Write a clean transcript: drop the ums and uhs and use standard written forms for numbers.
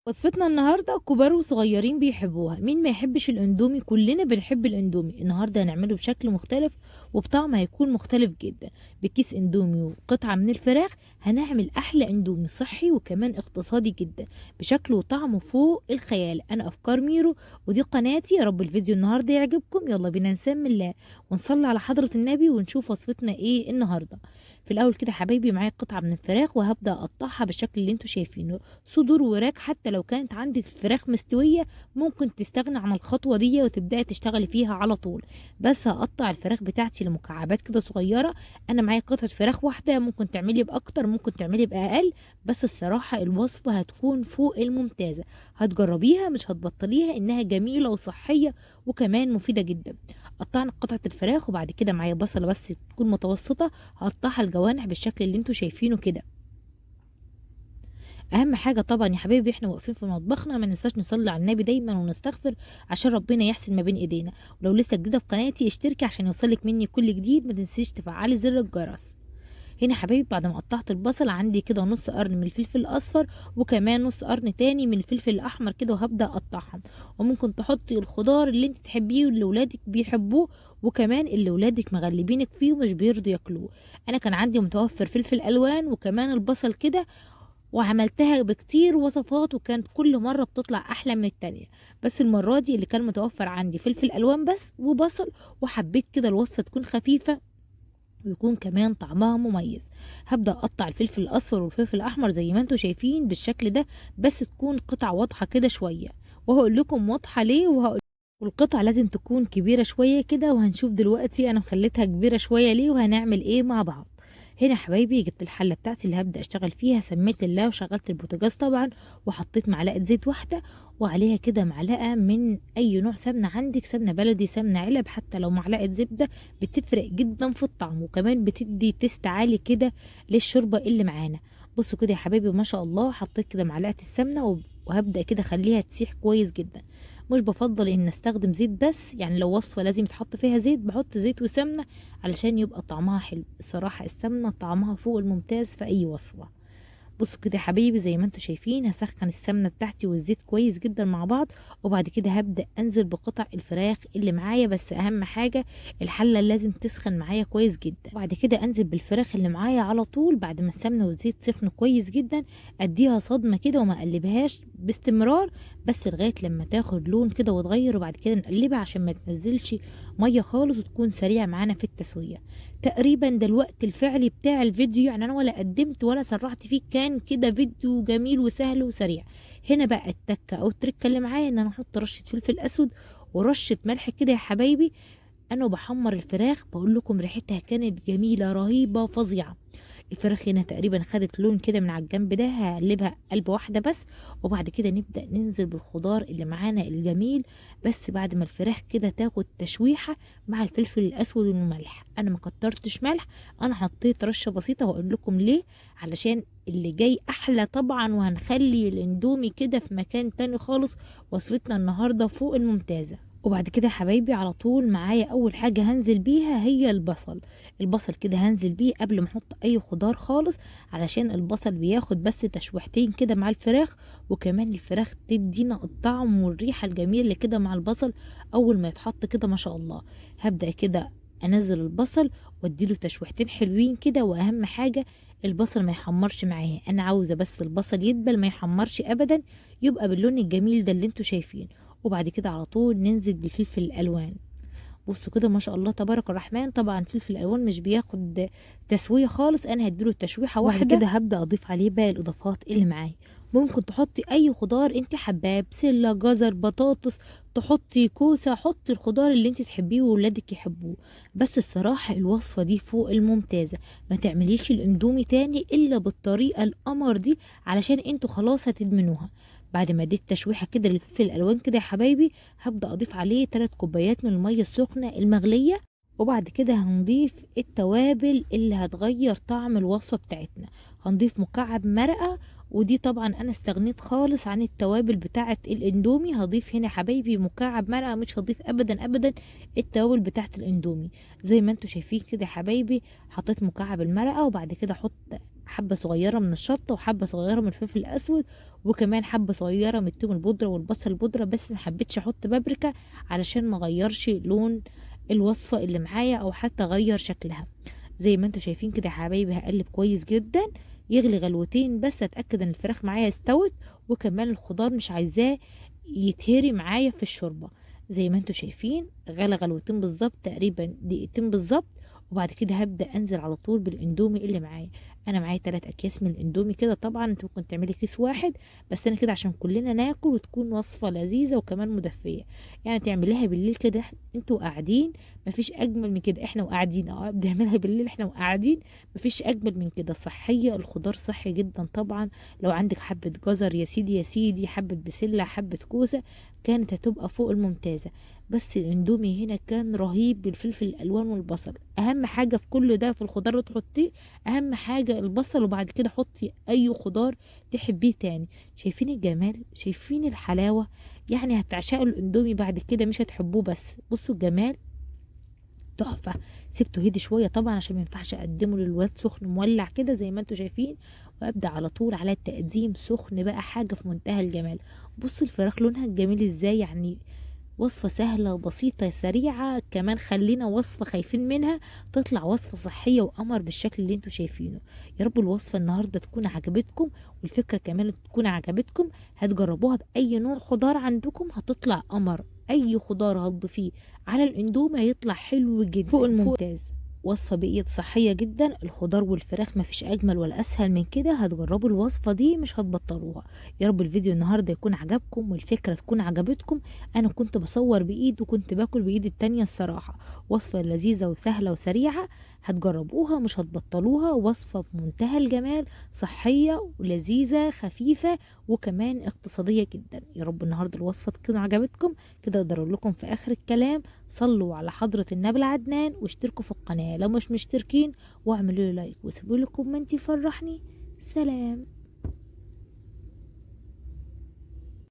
وصفتنا النهارده كبار وصغيرين بيحبوها، مين ما يحبش الاندومي؟ كلنا بنحب الاندومي. النهارده هنعمله بشكل مختلف وبطعم هيكون مختلف جدا. بكيس اندومي وقطعة من الفراخ هنعمل احلى اندومي صحي وكمان اقتصادي جدا، بشكل وطعم فوق الخيال. انا افكار ميرو ودي قناتي. يا رب الفيديو النهارده يعجبكم. يلا بينا نسمي الله ونصلي على حضرة النبي ونشوف وصفتنا ايه النهارده. في الاول كده حبايبي معايا قطعة من الفراخ وهبدأ اقطعها بالشكل اللي انتوا شايفينه، صدور وراك. حتى لو كانت عندك فراخ مستوية ممكن تستغنى عن الخطوة دي وتبدأي تشتغلي فيها على طول. بس هقطع الفراخ بتاعتي لمكعبات كده صغيرة. انا معايا قطعة فراخ واحدة، ممكن تعملي باكتر ممكن تعملي باقل، بس الصراحة الوصفة هتكون فوق الممتازة. هتجربيها مش هتبطليها، انها جميلة وصحية وكمان مفيدة جدا. قطعنا قطعة الفراخ وبعد كده معايا بصلة بس تكون متوسطة، هقطعها الجوانح بالشكل اللي انتوا شايفينه كده. اهم حاجه طبعا يا حبايبي احنا واقفين في مطبخنا ما ننساش نصلي على النبي دايما ونستغفر عشان ربنا يحسن ما بين ايدينا. ولو لسه جديده في قناتي اشتركي عشان يوصلك مني كل جديد، ما تنسيش تفعلي زر الجرس. هنا حبايبي بعد ما قطعت البصل عندي كده نص قرن من الفلفل الاصفر وكمان نص قرن تاني من الفلفل الاحمر كده، وهبدا اقطعهم. وممكن تحطي الخضار اللي انت تحبيه واللي ولادك بيحبوه، وكمان اللي ولادك مغلبينك فيه ومش بيرضوا ياكلوه. انا كان عندي متوفر فلفل الوان وكمان البصل كده، وعملتها بكتير وصفات وكانت كل مرة بتطلع أحلى من التانية. بس المرة دي اللي كان متوفر عندي فلفل ألوان بس وبصل، وحبيت كده الوصفة تكون خفيفة ويكون كمان طعمها مميز. هبدأ أقطع الفلفل الأصفر والفلفل الأحمر زي ما انتوا شايفين بالشكل ده، بس تكون قطع واضحة كده شوية. وهقول لكم واضحة ليه، والقطع لازم تكون كبيرة شوية كده، وهنشوف دلوقتي أنا مخليتها كبيرة شوية ليه وهنعمل إيه مع بعض. هنا يا حبايبي جبت الحلة بتاعتي اللي هبدأ أشتغل فيها، سميت الله وشغلت البوتاجاز طبعا، وحطيت معلقة زيت واحدة وعليها كده معلقة من أي نوع سمنة عندك، سمنة بلدي سمنة علب، حتى لو معلقة زبدة بتفرق جدا في الطعم وكمان بتدي تيست عالي كده للشوربة اللي معانا. بصوا كده يا حبايبي ما شاء الله، حطيت كده معلقة السمنة وهبدأ كده اخليها تسيح كويس جدا. مش بفضل ان استخدم زيت بس، يعني لو وصفة لازم يتحط فيها زيت بحط زيت وسمنة علشان يبقى طعمها حلو. الصراحة السمنة طعمها فوق الممتاز في اي وصفة. بصوا كده يا حبايبي زي ما انتوا شايفين هسخن السمنه بتاعتي والزيت كويس جدا مع بعض، وبعد كده هبدا انزل بقطع الفراخ اللي معايا. بس اهم حاجه الحله لازم تسخن معايا كويس جدا. وبعد كده انزل بالفراخ اللي معايا على طول بعد ما السمنه والزيت سخنوا كويس جدا، اديها صدمه كده وما اقلبهاش باستمرار، بس لغايه لما تاخد لون كده وتغير، وبعد كده نقلبها عشان ما تنزلش ميه خالص وتكون سريعه معانا في التسويه. تقريبا ده الوقت الفعلي بتاع الفيديو، يعني انا ولا قدمت ولا سرحت فيه، كان كده فيديو جميل وسهل وسريع. هنا بقى التكه او التركه اللي معايا ان انا احط رشه فلفل اسود ورشه ملح كده يا حبايبي. انا بحمر الفراخ بقول لكم ريحتها كانت جميله رهيبه فظيعه. الفراخ هنا تقريبا خدت لون كده من على الجنب ده، هقلبها قلبة واحدة بس، وبعد كده نبدأ ننزل بالخضار اللي معانا الجميل. بس بعد ما الفراخ كده تاخد تشويحة مع الفلفل الأسود والملح. أنا ما كترتش ملح، أنا حطيت رشة بسيطة وأقول لكم ليه، علشان اللي جاي أحلى طبعا، وهنخلي الاندومي كده في مكان تاني خالص. وصفتنا النهاردة فوق الممتازة. وبعد كده يا حبايبي على طول معايا اول حاجه هنزل بيها هي البصل. البصل كده هنزل بيه قبل ما احط اي خضار خالص، علشان البصل بياخد بس تشويحتين كده مع الفراخ، وكمان الفراخ تدينا الطعم والريحه الجميله كده مع البصل. اول ما يتحط كده ما شاء الله هبدا كده انزل البصل واديله تشويحتين حلوين كده. واهم حاجه البصل ما يحمرش معايا، انا عاوزه بس البصل يدبل ما يحمرش ابدا، يبقى باللون الجميل ده اللي انتوا شايفينه. وبعد كده على طول ننزل بالفلفل الالوان. بصوا كده ما شاء الله تبارك الرحمن، طبعا الفلفل الالوان مش بياخد تسويه خالص، انا هديله تشويحه واحده. وبعد كده هبدا اضيف عليه باقي الاضافات اللي معايا. ممكن تحطي اي خضار انت حباه، بسله جزر بطاطس، تحطي كوسه، حطي الخضار اللي انت تحبيه وولادك يحبوه. بس الصراحه الوصفه دي فوق الممتازه، ما تعمليش الاندومي تاني الا بالطريقه القمر دي، علشان انتوا خلاص هتدمنوها. بعد ما اديت تشويحه كده للفلفل الالوان كده يا حبايبي، هبدا اضيف عليه 3 كوبايات من الميه السخنه المغليه. وبعد كده هنضيف التوابل اللي هتغير طعم الوصفه بتاعتنا. هنضيف مكعب مرقه، ودي طبعا انا استغنيت خالص عن التوابل بتاعه الاندومي. هضيف هنا يا حبايبي مكعب مرقه، مش هضيف ابدا ابدا التوابل بتاعه الاندومي. زي ما انتوا شايفين كده يا حبايبي حطيت مكعب المرقه، وبعد كده احط حبة صغيرة من الشطة وحبة صغيرة من الفلفل الأسود وكمان حبة صغيرة من التوم البودرة والبصل البودرة، بس ما حبيتش أحط بابريكا علشان ما أغيرش لون الوصفة اللي معايا أو حتى أغير شكلها. زي ما انتوا شايفين كده يا حبايبي هقلب كويس جدا، يغلي غلوتين بس اتأكد ان الفراخ معايا استوت، وكمان الخضار مش عايزاه يتهري معايا في الشوربة. زي ما انتوا شايفين غلى غلوتين بالظبط، تقريبا دقيقتين بالظبط. وبعد كده هبدأ انزل على طول بالاندومي اللي معايا. انا معايا 3 اكياس من الاندومي كده، طبعا انت ممكن تعملي كيس واحد، بس انا كده عشان كلنا ناكل وتكون وصفة لذيذة وكمان مدفية. يعني تعمليها بالليل كده انتوا قاعدين، مفيش اجمل من كده. احنا وقاعدين بنعملها بالليل احنا وقاعدين، مفيش اجمل من كده. صحية، الخضار صحي جدا طبعا. لو عندك حبة جزر يا سيدي يا سيدي، حبة بسلة، حبة كوسة، كانت هتبقى فوق الممتازة. بس الاندومي هنا كان رهيب بالفلفل الالوان والبصل. اهم حاجة في كل ده في الخضار اللي تحطيه، اهم حاجة البصل، وبعد كده حطي اي خضار تحبيه تاني. شايفين الجمال، شايفين الحلاوة؟ يعني هتعشقوا الاندومي بعد كده، مش هتحبوه بس. بصوا الجمال، تحفة. سبته هدي شوية طبعا عشان ما ينفعش اقدمه للولاد سخن مولع كده زي ما انتوا شايفين، وابدا على طول على التقديم سخن بقى، حاجة في منتهى الجمال. بصوا الفراخ لونها الجميل ازاي، يعني وصفة سهلة وبسيطة سريعة كمان. خلينا وصفة خايفين منها تطلع وصفة صحية وقمر بالشكل اللي انتوا شايفينه. يا رب الوصفة النهاردة تكون عجبتكم، والفكرة كمان تكون عجبتكم. هتجربوها بأي نوع خضار عندكم هتطلع قمر. أي خضار هتضيفيه على الاندومي هيطلع حلو جدا فوق الممتاز. وصفة بقيت صحية جدا، الخضار والفراخ مفيش أجمل ولا أسهل من كده. هتجربوا الوصفة دي مش هتبطلوها. يا رب الفيديو النهاردة يكون عجبكم والفكرة تكون عجبتكم. انا كنت بصور بايد وكنت باكل بايد التانية الصراحة. وصفة لذيذة وسهلة وسريعة، هتجربوها مش هتبطلوها. وصفة في منتهى الجمال، صحية ولذيذة خفيفة وكمان اقتصادية جدا. يا رب النهاردة الوصفة تكون عجبتكم. كده اقدر اقول لكم في اخر الكلام، صلوا على حضرة النبي العدنان واشتركوا في القناة لو مش مشتركين، واعملوا لي لايك وسيبوا لي كومنت يفرحني. سلام.